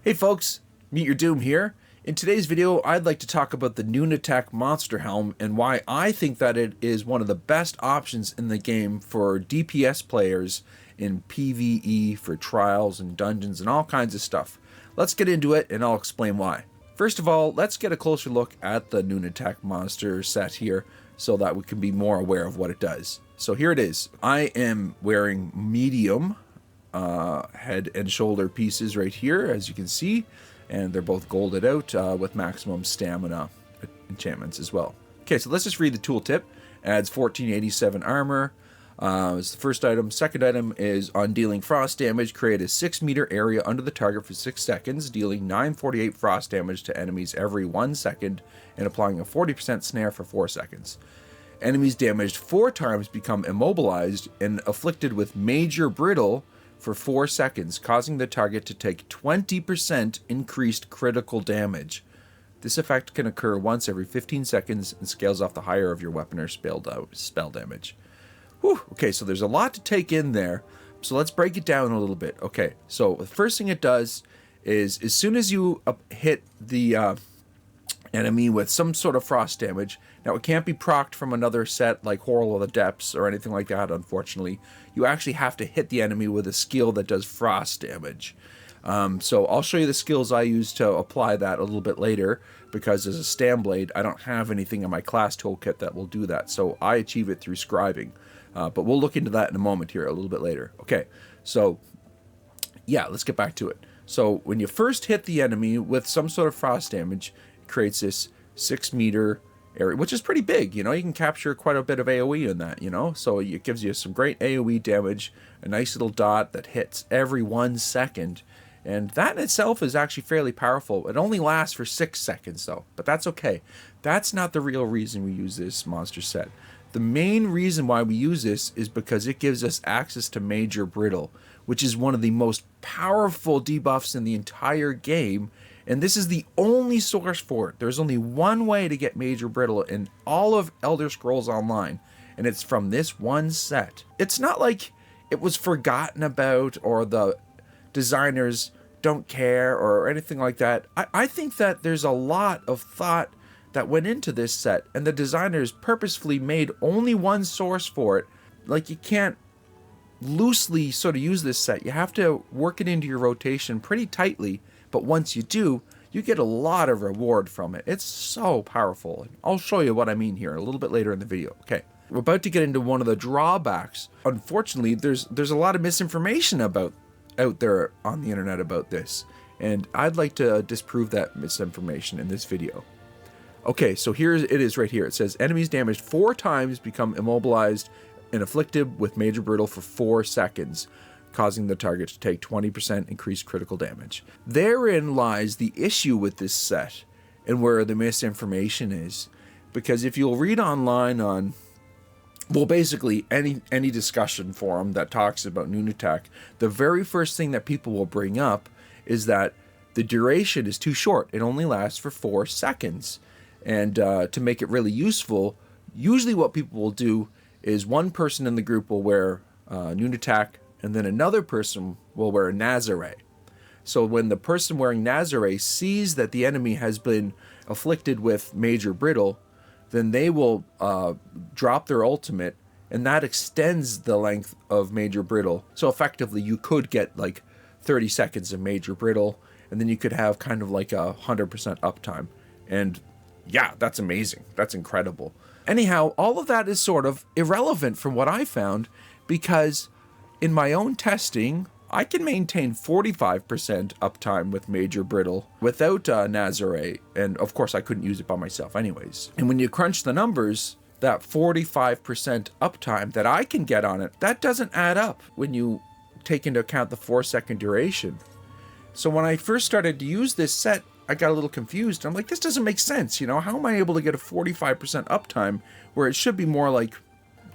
Hey folks, Meet Your Doom here. In today's video, I'd like to talk about the Nunatak Monster Helm and why I think that it is one of the best options in the game for DPS players in PvE, for trials and dungeons and all kinds of stuff. Let's get into it and I'll explain why. First of all, let's get a closer look at the Nunatak Monster Set here so that we can be more aware of what it does. So here it is. I am wearing medium head and shoulder pieces right here, as you can see, and they're both golded out with maximum stamina enchantments as well. Okay, so let's just read the tooltip. Adds 1487 armor is the first item. Second item is on dealing frost damage, create a 6-meter area under the target for 6 seconds, dealing 948 frost damage to enemies every 1 second and applying a 40% snare for 4 seconds. Enemies damaged 4 times become immobilized and afflicted with major brittle for 4 seconds, causing the target to take 20% increased critical damage. This effect can occur once every 15 seconds and scales off the higher of your weapon or spell damage. Whew. Okay, so there's a lot to take in there, so let's break it down a little bit. Okay, so the first thing it does is as soon as you hit the enemy with some sort of frost damage. Now, it can't be procced from another set like Horror of the Depths or anything like that, unfortunately. You actually have to hit the enemy with a skill that does frost damage. So I'll show you the skills I use to apply that a little bit later, because as a Stamblade, I don't have anything in my class toolkit that will do that, so I achieve it through scribing. But we'll look into that in a moment here, a little bit later. Okay, so yeah, let's get back to it. So when you first hit the enemy with some sort of frost damage, it creates this 6-meter area, which is pretty big. You know, you can capture quite a bit of AoE in that, you know, so it gives you some great AoE damage, a nice little dot that hits every 1 second, and that in itself is actually fairly powerful. It only lasts for 6 seconds though, but that's okay. That's not the real reason we use this monster set. The main reason why we use this is because it gives us access to Major Brittle, which is one of the most powerful debuffs in the entire game, and this is the only source for it. There's only one way to get Major Brittle in all of Elder Scrolls Online, and it's from this one set. It's not like it was forgotten about or the designers don't care or anything like that. I think that there's a lot of thought that went into this set, and the designers purposefully made only one source for it. Like, you can't loosely sort of use this set. You have to work it into your rotation pretty tightly, but once you do, you get a lot of reward from it. It's so powerful. I'll show you what I mean here a little bit later in the video. Okay, we're about to get into one of the drawbacks. Unfortunately, there's a lot of misinformation out there on the internet about this, and I'd like to disprove that misinformation in this video. Okay, so here it is right here. It says enemies damaged 4 times become immobilized and afflicted with Major Brittle for 4 seconds, causing the target to take 20% increased critical damage. Therein lies the issue with this set and where the misinformation is. Because if you'll read online on, well, basically any discussion forum that talks about Nunatak, the very first thing that people will bring up is that the duration is too short. It only lasts for 4 seconds. And to make it really useful, usually what people will do is one person in the group will wear Nunatak, and then another person will wear Nazare. So when the person wearing Nazare sees that the enemy has been afflicted with Major Brittle, then they will drop their ultimate, and that extends the length of Major Brittle. So effectively, you could get like 30 seconds of Major Brittle, and then you could have kind of like 100% uptime. And yeah, that's amazing. That's incredible. Anyhow, all of that is sort of irrelevant from what I found, because in my own testing, I can maintain 45% uptime with Major Brittle without Nazare, and of course I couldn't use it by myself anyways. And when you crunch the numbers, that 45% uptime that I can get on it, that doesn't add up when you take into account the 4-second duration. So when I first started to use this set, I got a little confused. I'm like, this doesn't make sense, you know? How am I able to get a 45% uptime where it should be more like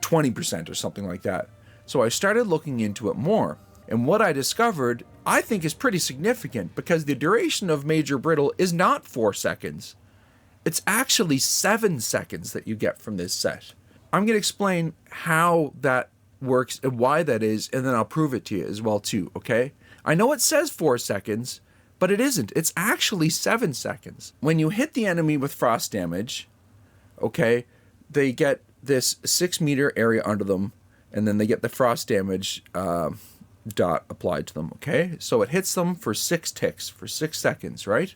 20% or something like that? So I started looking into it more. And what I discovered, I think, is pretty significant, because the duration of Major Brittle is not 4 seconds. It's actually 7 seconds that you get from this set. I'm going to explain how that works and why that is, and then I'll prove it to you as well too, okay? I know it says 4 seconds, but it isn't. It's actually 7 seconds. When you hit the enemy with frost damage, okay, they get this 6-meter area under them, and then they get the frost damage dot applied to them, okay? So it hits them for 6 ticks, for 6 seconds, right?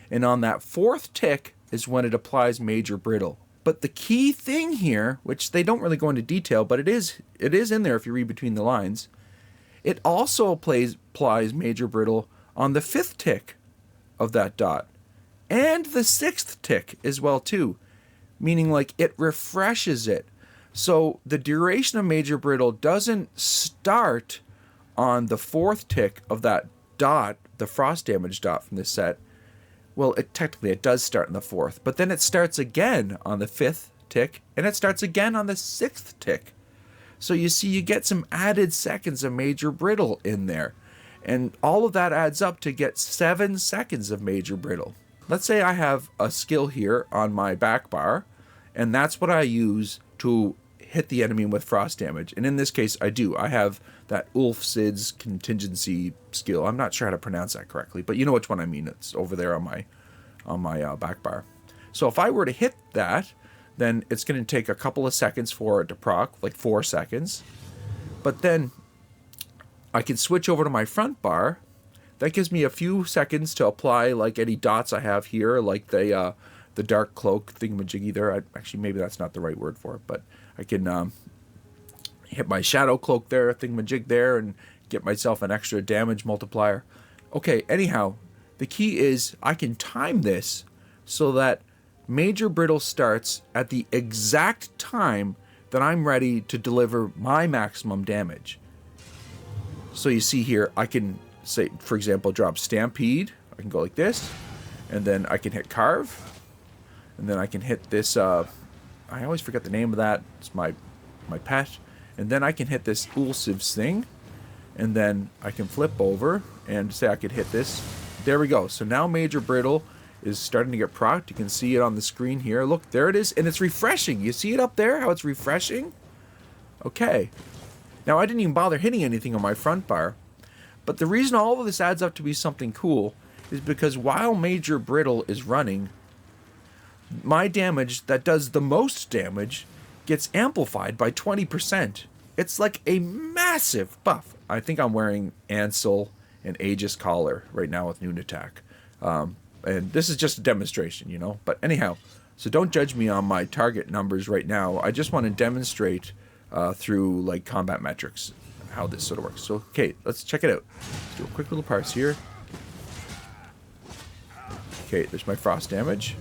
And on that 4th tick is when it applies Major Brittle. But the key thing here, which they don't really go into detail, but it is in there if you read between the lines, it also applies Major Brittle on the 5th tick of that dot. And the 6th tick as well too. Meaning like it refreshes it. So the duration of Major Brittle doesn't start on the 4th tick of that dot, the frost damage dot from this set. Well, technically it does start in the 4th, but then it starts again on the 5th tick, and it starts again on the 6th tick. So you see, you get some added seconds of Major Brittle in there. And all of that adds up to get 7 seconds of Major Brittle. Let's say I have a skill here on my back bar, and that's what I use to hit the enemy with frost damage. And in this case, I do. I have that Ulf Sid's contingency skill. I'm not sure how to pronounce that correctly, but you know which one I mean. It's over there on my back bar. So if I were to hit that, then it's going to take a couple of seconds for it to proc, like 4 seconds. But then I can switch over to my front bar. That gives me a few seconds to apply like any dots I have here, like the dark cloak thingamajiggy there. Actually, maybe that's not the right word for it, but I can hit my shadow cloak there, thingamajig there, and get myself an extra damage multiplier. Okay, anyhow, the key is I can time this so that Major Brittle starts at the exact time that I'm ready to deliver my maximum damage. So you see here, I can say, for example, drop Stampede. I can go like this, and then I can hit Carve, and then I can hit this, I always forget the name of that, it's my pet, and then I can hit this Ulsiv's thing, and then I can flip over and say I could hit this. There we go. So now Major Brittle is starting to get procced. You can see it on the screen here. Look, there it is, and it's refreshing. You see it up there, how it's refreshing? Okay. Now, I didn't even bother hitting anything on my front bar, but the reason all of this adds up to be something cool is because while Major Brittle is running, my damage that does the most damage gets amplified by 20%. It's like a massive buff. I think I'm wearing Ansel and Aegis collar right now with Nunatak. And this is just a demonstration, you know. But anyhow, so don't judge me on my target numbers right now. I just want to demonstrate through like combat metrics how this sort of works. So, okay, let's check it out. Let's do a quick little parse here. Okay, there's my frost damage.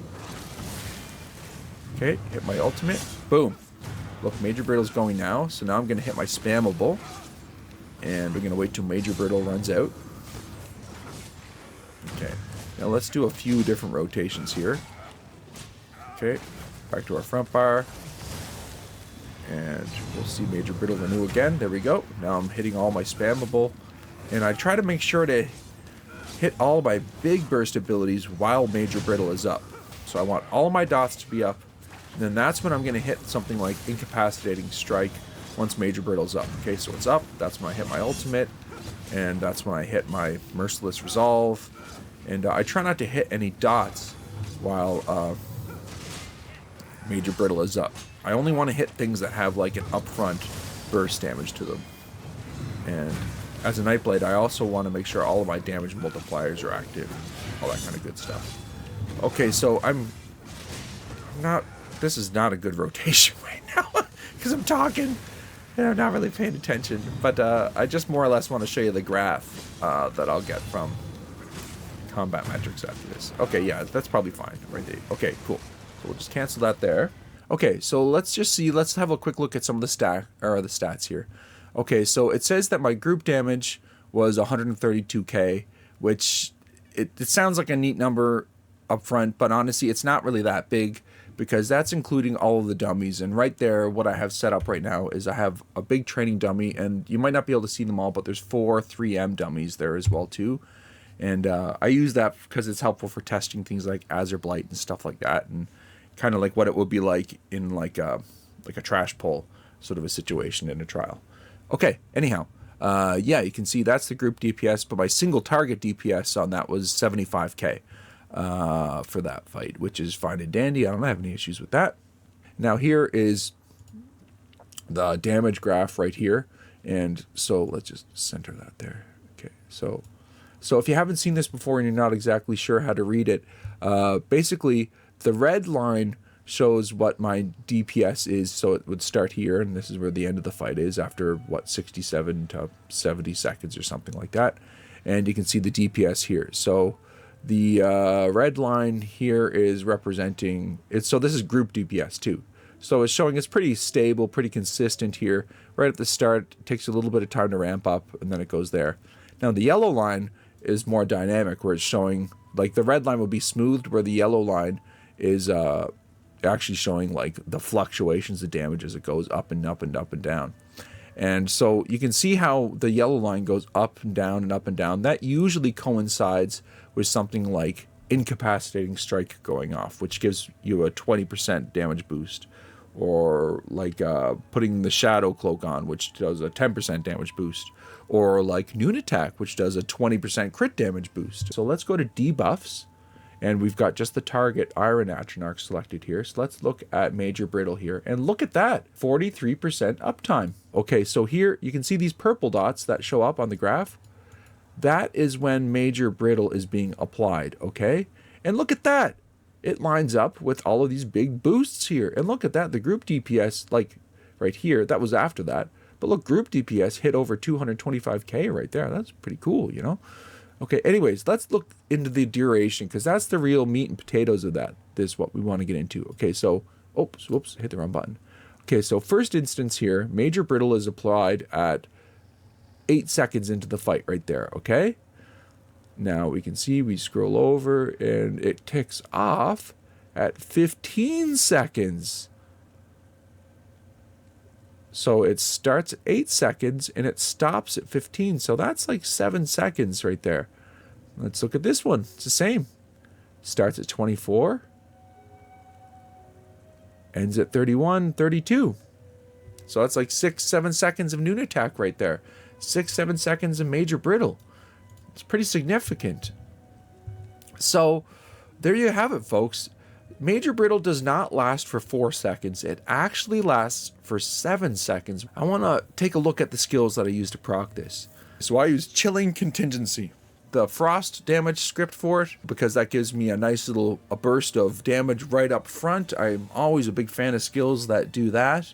Okay, hit my ultimate. Boom. Look, Major Brittle's going now. So now I'm going to hit my spammable. And we're going to wait till Major Brittle runs out. Okay. Now let's do a few different rotations here. Okay. Back to our front bar. And we'll see Major Brittle renew again. There we go. Now I'm hitting all my spammable. And I try to make sure to hit all my big burst abilities while Major Brittle is up. So I want all my dots to be up. And then that's when I'm going to hit something like Incapacitating Strike once Major Brittle's up. Okay, so it's up. That's when I hit my ultimate. And that's when I hit my Merciless Resolve. And I try not to hit any dots while Major Brittle is up. I only want to hit things that have like an upfront burst damage to them. And as a Nightblade, I also want to make sure all of my damage multipliers are active. All that kind of good stuff. Okay, so I'm not... This is not a good rotation right now because I'm talking and I'm not really paying attention. But I just more or less want to show you the graph that I'll get from combat metrics after this. Okay, yeah, that's probably fine right there. Okay, cool. So we'll just cancel that there. Okay, so let's just see. Let's have a quick look at some of the stats here. Okay, so it says that my group damage was 132k, which it sounds like a neat number up front, but honestly, it's not really that big because that's including all of the dummies. And right there, what I have set up right now is I have a big training dummy, and you might not be able to see them all, but there's 4 3M dummies there as well too. And I use that because it's helpful for testing things like Azure Blight and stuff like that, and kind of like what it would be like in like a trash pull sort of a situation in a trial. Okay, anyhow, Yeah, you can see that's the group DPS, but my single target DPS on that was 75k for that fight, which is fine and dandy. I don't have any issues with that. Now here is the damage graph right here, and so let's just center that there. Okay, so if you haven't seen this before and you're not exactly sure how to read it, basically the red line shows what my DPS is, so it would start here, and this is where the end of the fight is after, what, 67 to 70 seconds or something like that. And you can see the DPS here. So the red line here is representing it. So this is group DPS too. So it's showing it's pretty stable, pretty consistent here. Right at the start, it takes a little bit of time to ramp up, and then it goes there. Now the yellow line is more dynamic, where it's showing, like, the red line will be smoothed, where the yellow line is actually showing like the fluctuations of damage as it goes up and up and up and down. And so you can see how the yellow line goes up and down and up and down. That usually coincides with something like incapacitating strike going off, which gives you a 20% damage boost, or like putting the shadow cloak on, which does a 10% damage boost, or like Nunatak, which does a 20% crit damage boost. So let's go to debuffs. And we've got just the target Iron Atronach selected here. So let's look at Major Brittle here. And look at that, 43% uptime. Okay, so here you can see these purple dots that show up on the graph. That is when Major Brittle is being applied, okay? And look at that. It lines up with all of these big boosts here. And look at that, the group DPS, like right here, that was after that. But look, group DPS hit over 225k right there. That's pretty cool, you know? Okay, anyways, let's look into the duration, because that's the real meat and potatoes of that. This is what we want to get into. Okay, so, oops, whoops, hit the wrong button. Okay, so first instance here, Major Brittle is applied at 8 seconds into the fight right there, okay? Now we can see, we scroll over, and it ticks off at 15 seconds. So it starts at 8 seconds and it stops at 15. So that's like 7 seconds right there. Let's look at this one. It's the same. Starts at 24. Ends at 31, 32. So that's like 6-7 seconds of Nunatak right there. 6-7 seconds of Major Brittle. It's pretty significant. So there you have it, folks. Major Brittle does not last for 4 seconds. It actually lasts for 7 seconds. I want to take a look at the skills that I use to proc this. So I use Chilling Contingency, the frost damage script for it, because that gives me a nice little burst of damage right up front. I'm always a big fan of skills that do that.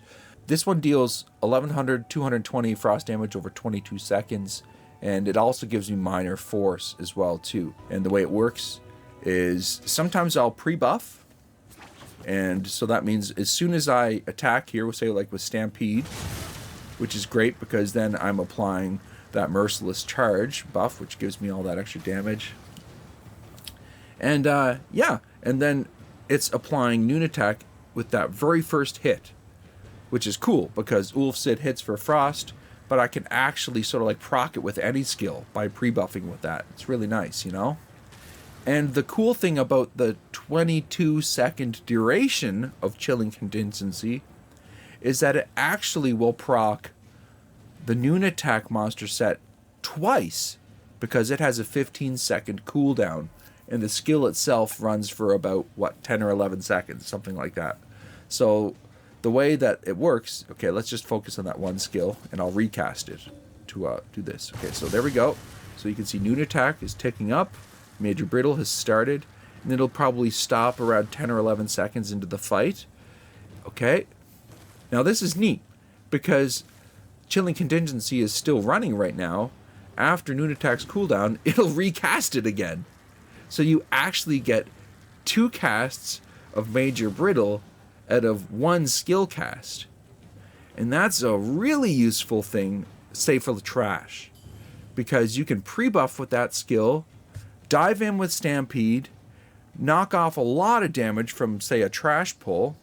This one deals 1100, 220 frost damage over 22 seconds, and it also gives me minor force as well too. And the way it works is sometimes I'll pre-buff. And so that means as soon as I attack here, we'll say like with Stampede, which is great because then I'm applying that Merciless Charge buff, which gives me all that extra damage. And yeah, and then it's applying Nunatak with that very first hit, which is cool because Ulfsid hits for Frost, but I can actually sort of like proc it with any skill by pre-buffing with that. It's really nice, you know? And the cool thing about the 22-second duration of Chilling Contingency is that it actually will proc the Nunatak Monster Set twice, because it has a 15-second cooldown, and the skill itself runs for about, what, 10 or 11 seconds, something like that. So the way that it works, okay, let's just focus on that one skill, and I'll recast it to do this. Okay, so there we go. So you can see Nunatak is ticking up. Major Brittle has started, and it'll probably stop around 10 or 11 seconds into the fight. Okay, now this is neat, because Chilling Contingency is still running right now. After Nunatak's cooldown, it'll recast it again. So you actually get 2 casts of Major Brittle out of 1 skill cast. And that's a really useful thing, say for the trash, because you can pre-buff with that skill, dive in with Stampede, knock off a lot of damage from, say, a trash pull,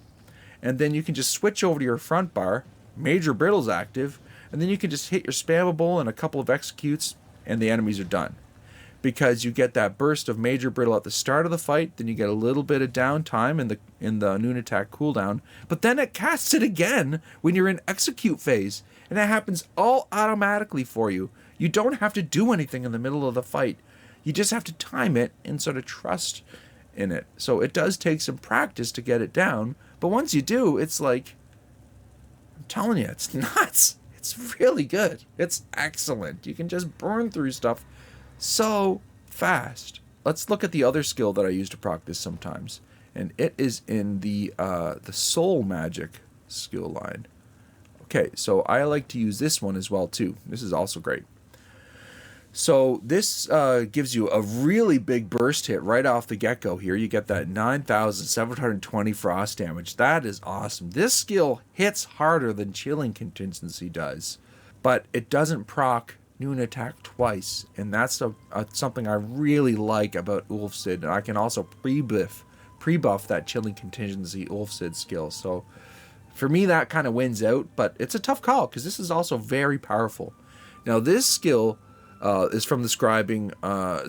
and then you can just switch over to your front bar, Major Brittle's active, and then you can just hit your spammable and a couple of executes, and the enemies are done. because you get that burst of Major Brittle at the start of the fight, then you get a little bit of downtime in the Nunatak cooldown, but then it casts it again when you're in execute phase, and it happens all automatically for you. You don't have to do anything in the middle of the fight. You just have to time it and sort of trust in it. So it does take some practice to get it down, but once you do, it's like, I'm telling you, it's nuts. It's really good. It's excellent. You can just burn through stuff so fast. Let's look at the other skill that I use to proc this sometimes, and it is in the soul magic skill line. Okay, so I like to use this one as well too. This is also great. So this gives you a really big burst hit right off the get-go here. You get that 9,720 frost damage. That is awesome. This skill hits harder than Chilling Contingency does, but it doesn't proc Nunatak twice, and that's something I really like about Ulfsid. And I can also pre-buff that Chilling Contingency Ulfsid skill. So for me, that kind of wins out, but it's a tough call because this is also very powerful. Now this skill is from the scribing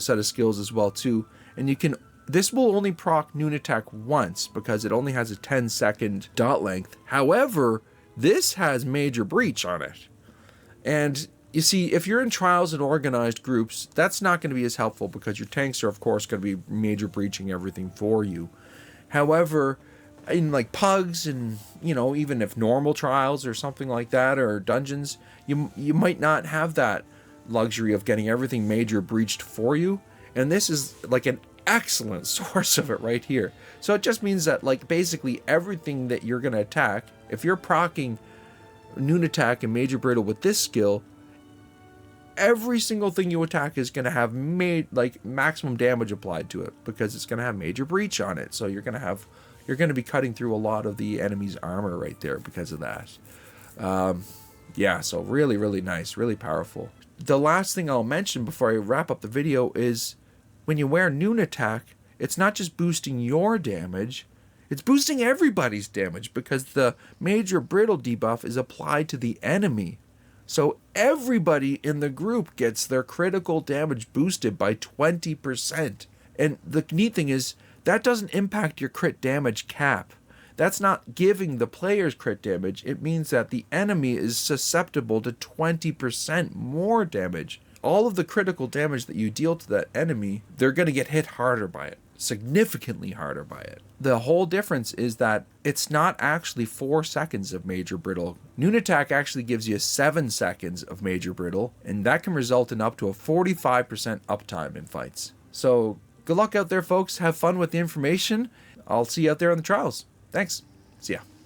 set of skills as well too, and this will only proc Nunatak once because it only has a 10-second dot length. However, this has Major Breach on it, and you see, if you're in trials and organized groups, that's not going to be as helpful because your tanks are of course going to be major breaching everything for you. However, in like pugs and, you know, even if normal trials or something like that, or dungeons, you might not have that luxury of getting everything major breached for you, and this is like an excellent source of it right here. So it just means that like basically everything that you're going to attack, if you're proccing Nunatak and Major Brittle with this skill, every single thing you attack is going to have maximum damage applied to it because it's going to have Major Breach on it. So you're going to be cutting through a lot of the enemy's armor right there because of that. Yeah, so really, really nice, really powerful. The last thing I'll mention before I wrap up the video is when you wear Nunatak, it's not just boosting your damage, it's boosting everybody's damage because the Major Brittle debuff is applied to the enemy. So everybody in the group gets their critical damage boosted by 20%. And the neat thing is, that doesn't impact your crit damage cap. That's not giving the players crit damage. It means that the enemy is susceptible to 20% more damage. All of the critical damage that you deal to that enemy, they're going to get hit harder by it. Significantly harder by it. The whole difference is that it's not actually 4 seconds of Major Brittle. Nunatak actually gives you 7 seconds of Major Brittle, and that can result in up to a 45% uptime in fights. So good luck out there, folks. Have fun with the information. I'll see you out there in the trials. Thanks. See ya.